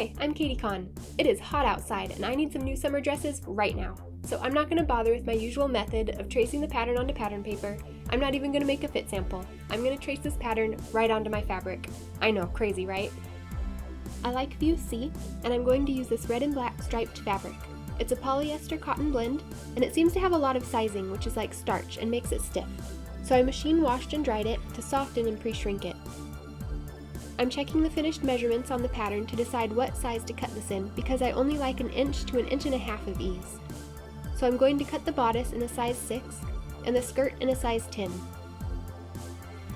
Hi, I'm Katie Kahn. It is hot outside and I need some new summer dresses right now. So I'm not going to bother with my usual method of tracing the pattern onto pattern paper. I'm not even going to make a fit sample. I'm going to trace this pattern right onto my fabric. I know, crazy, right? I like view C, and I'm going to use this red and black striped fabric. It's a polyester cotton blend, and it seems to have a lot of sizing, which is like starch and makes it stiff. So I machine washed and dried it to soften and pre-shrink it. I'm checking the finished measurements on the pattern to decide what size to cut this in because I only like 1 inch to 1.5 inches of ease. So I'm going to cut the bodice in a size 6 and the skirt in a size 10.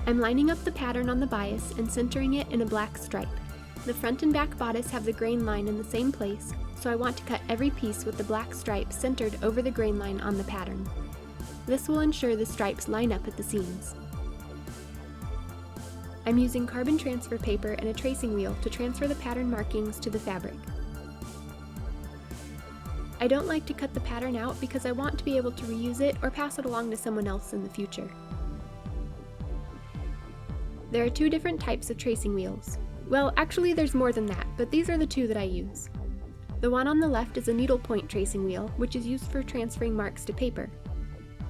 I'm lining up the pattern on the bias and centering it in a black stripe. The front and back bodice have the grain line in the same place, so I want to cut every piece with the black stripe centered over the grain line on the pattern. This will ensure the stripes line up at the seams. I'm using carbon transfer paper and a tracing wheel to transfer the pattern markings to the fabric. I don't like to cut the pattern out because I want to be able to reuse it or pass it along to someone else in the future. There are 2 different types of tracing wheels. Well, actually there's more than that, but these are the 2 that I use. The one on the left is a needlepoint tracing wheel, which is used for transferring marks to paper.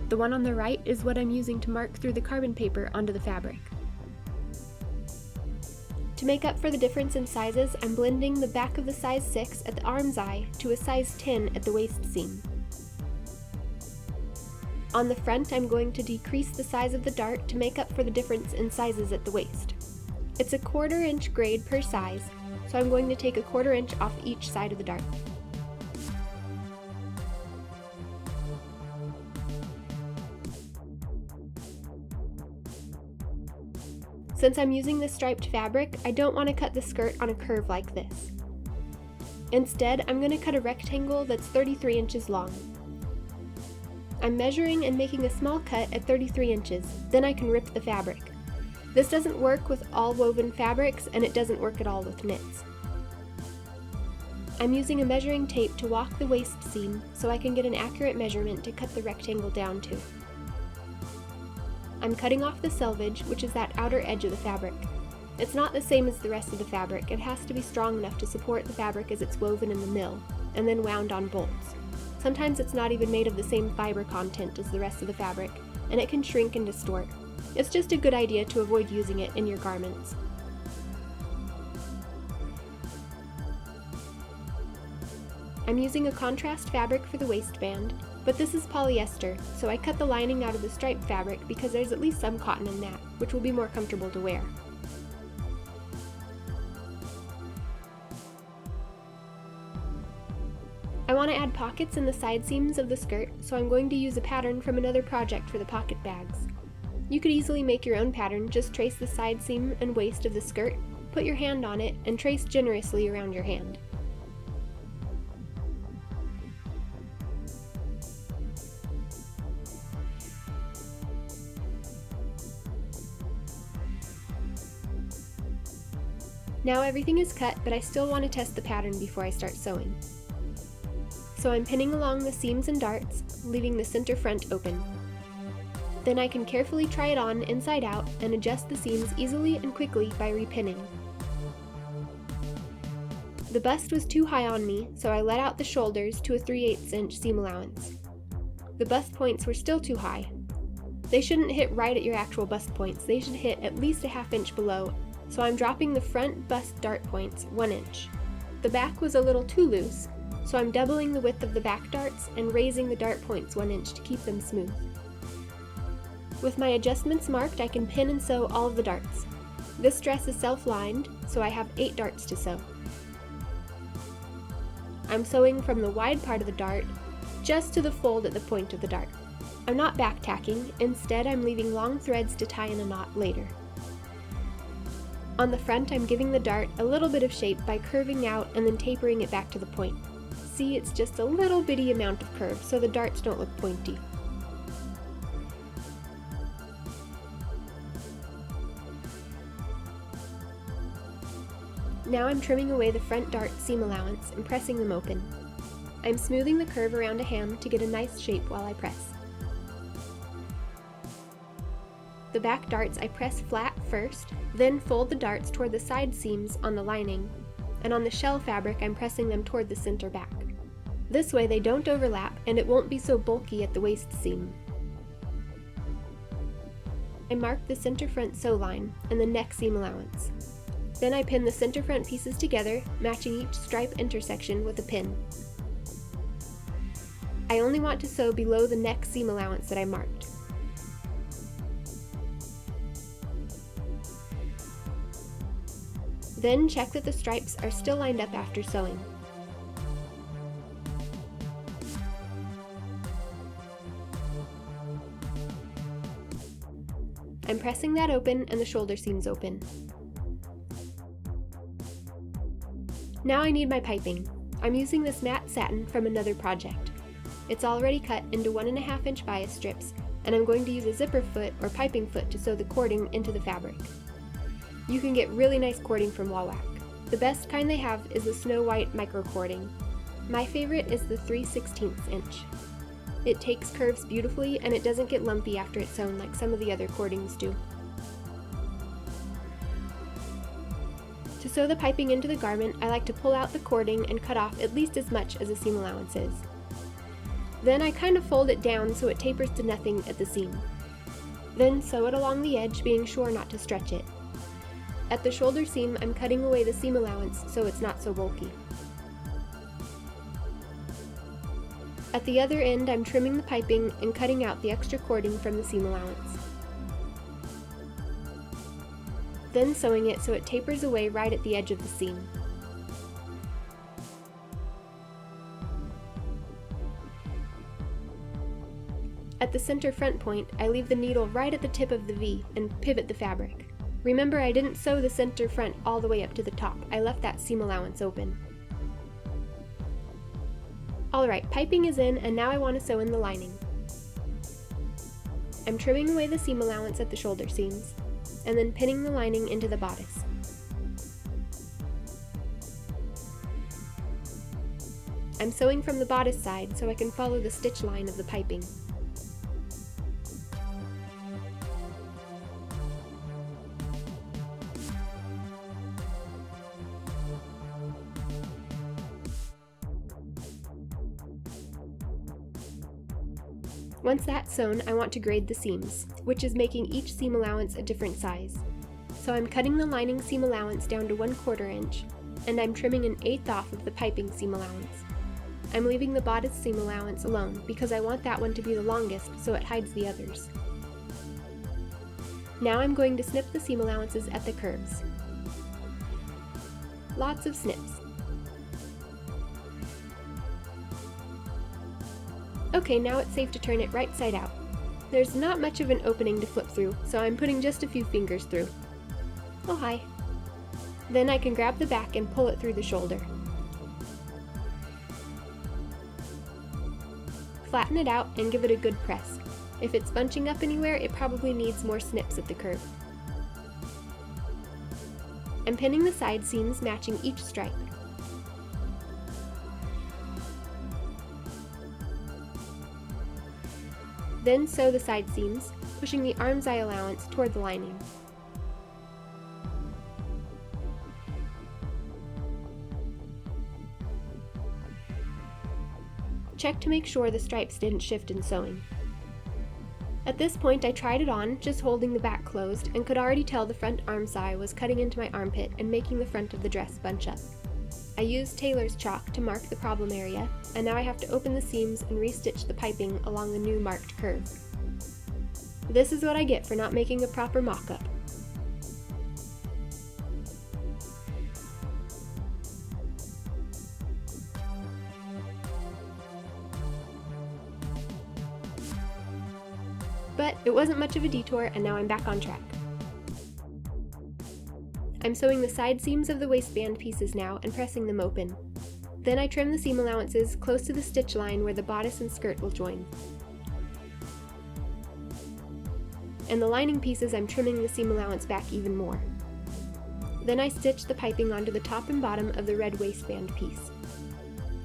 The one on the right is what I'm using to mark through the carbon paper onto the fabric. To make up for the difference in sizes, I'm blending the back of the size 6 at the arm's eye to a size 10 at the waist seam. On the front, I'm going to decrease the size of the dart to make up for the difference in sizes at the waist. It's a 1/4 inch grade per size, so I'm going to take a 1/4 inch off each side of the dart. Since I'm using this striped fabric, I don't want to cut the skirt on a curve like this. Instead, I'm going to cut a rectangle that's 33 inches long. I'm measuring and making a small cut at 33 inches, then I can rip the fabric. This doesn't work with all woven fabrics, and it doesn't work at all with knits. I'm using a measuring tape to walk the waist seam so I can get an accurate measurement to cut the rectangle down to. I'm cutting off the selvage, which is that outer edge of the fabric. It's not the same as the rest of the fabric. It has to be strong enough to support the fabric as it's woven in the mill, and then wound on bolts. Sometimes it's not even made of the same fiber content as the rest of the fabric, and it can shrink and distort. It's just a good idea to avoid using it in your garments. I'm using a contrast fabric for the waistband, but this is polyester, so I cut the lining out of the striped fabric because there's at least some cotton in that, which will be more comfortable to wear. I want to add pockets in the side seams of the skirt, so I'm going to use a pattern from another project for the pocket bags. You could easily make your own pattern, just trace the side seam and waist of the skirt, put your hand on it, and trace generously around your hand. Now everything is cut, but I still want to test the pattern before I start sewing. So I'm pinning along the seams and darts, leaving the center front open. Then I can carefully try it on inside out and adjust the seams easily and quickly by repinning. The bust was too high on me, so I let out the shoulders to a 3/8 inch seam allowance. The bust points were still too high. They shouldn't hit right at your actual bust points, they should hit at least a 1/2 inch below, so I'm dropping the front bust dart points 1 inch. The back was a little too loose, so I'm doubling the width of the back darts and raising the dart points 1 inch to keep them smooth. With my adjustments marked, I can pin and sew all of the darts. This dress is self-lined, so I have 8 darts to sew. I'm sewing from the wide part of the dart just to the fold at the point of the dart. I'm not back tacking, instead I'm leaving long threads to tie in a knot later. On the front, I'm giving the dart a little bit of shape by curving out and then tapering it back to the point. See, it's just a little bitty amount of curve, so the darts don't look pointy. Now I'm trimming away the front dart seam allowance and pressing them open. I'm smoothing the curve around a ham to get a nice shape while I press. The back darts I press flat first, then fold the darts toward the side seams on the lining, and on the shell fabric I'm pressing them toward the center back. This way they don't overlap and it won't be so bulky at the waist seam. I mark the center front sew line and the neck seam allowance. Then I pin the center front pieces together, matching each stripe intersection with a pin. I only want to sew below the neck seam allowance that I marked. Then check that the stripes are still lined up after sewing. I'm pressing that open and the shoulder seams open. Now I need my piping. I'm using this matte satin from another project. It's already cut into 1.5 inch bias strips, and I'm going to use a zipper foot or piping foot to sew the cording into the fabric. You can get really nice cording from Wawak. The best kind they have is the Snow White micro cording. My favorite is the 3/16 inch. It takes curves beautifully and it doesn't get lumpy after it's sewn like some of the other cordings do. To sew the piping into the garment, I like to pull out the cording and cut off at least as much as the seam allowance is. Then I kind of fold it down so it tapers to nothing at the seam. Then sew it along the edge, being sure not to stretch it. At the shoulder seam, I'm cutting away the seam allowance so it's not so bulky. At the other end, I'm trimming the piping and cutting out the extra cording from the seam allowance. Then sewing it so it tapers away right at the edge of the seam. At the center front point, I leave the needle right at the tip of the V and pivot the fabric. Remember, I didn't sew the center front all the way up to the top. I left that seam allowance open. Alright, piping is in and now I want to sew in the lining. I'm trimming away the seam allowance at the shoulder seams, and then pinning the lining into the bodice. I'm sewing from the bodice side so I can follow the stitch line of the piping. Once that's sewn, I want to grade the seams, which is making each seam allowance a different size. So I'm cutting the lining seam allowance down to 1/4 inch, and I'm trimming 1/8 off of the piping seam allowance. I'm leaving the bodice seam allowance alone because I want that one to be the longest so it hides the others. Now I'm going to snip the seam allowances at the curves. Lots of snips. Okay, now it's safe to turn it right side out. There's not much of an opening to flip through, so I'm putting just a few fingers through. Oh hi. Then I can grab the back and pull it through the shoulder. Flatten it out and give it a good press. If it's bunching up anywhere, it probably needs more snips at the curve. I'm pinning the side seams matching each stripe. Then sew the side seams, pushing the arm's eye allowance toward the lining. Check to make sure the stripes didn't shift in sewing. At this point I tried it on, just holding the back closed, and could already tell the front arm's eye was cutting into my armpit and making the front of the dress bunch up. I used tailor's chalk to mark the problem area, and now I have to open the seams and restitch the piping along the new marked curve. This is what I get for not making a proper mock-up. But it wasn't much of a detour, and now I'm back on track. I'm sewing the side seams of the waistband pieces now and pressing them open. Then I trim the seam allowances close to the stitch line where the bodice and skirt will join. And the lining pieces, I'm trimming the seam allowance back even more. Then I stitch the piping onto the top and bottom of the red waistband piece.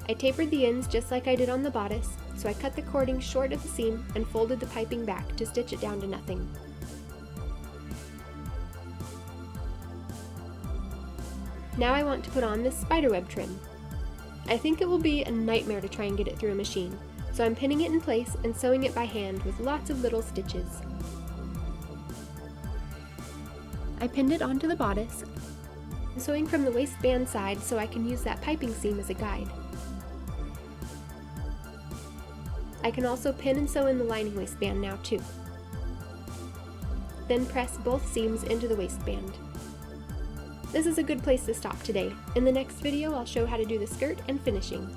I tapered the ends just like I did on the bodice, so I cut the cording short of the seam and folded the piping back to stitch it down to nothing. Now I want to put on this spiderweb trim. I think it will be a nightmare to try and get it through a machine, so I'm pinning it in place and sewing it by hand with lots of little stitches. I pinned it onto the bodice. I'm sewing from the waistband side so I can use that piping seam as a guide. I can also pin and sew in the lining waistband now too. Then press both seams into the waistband. This is a good place to stop today. In the next video, I'll show how to do the skirt and finishing.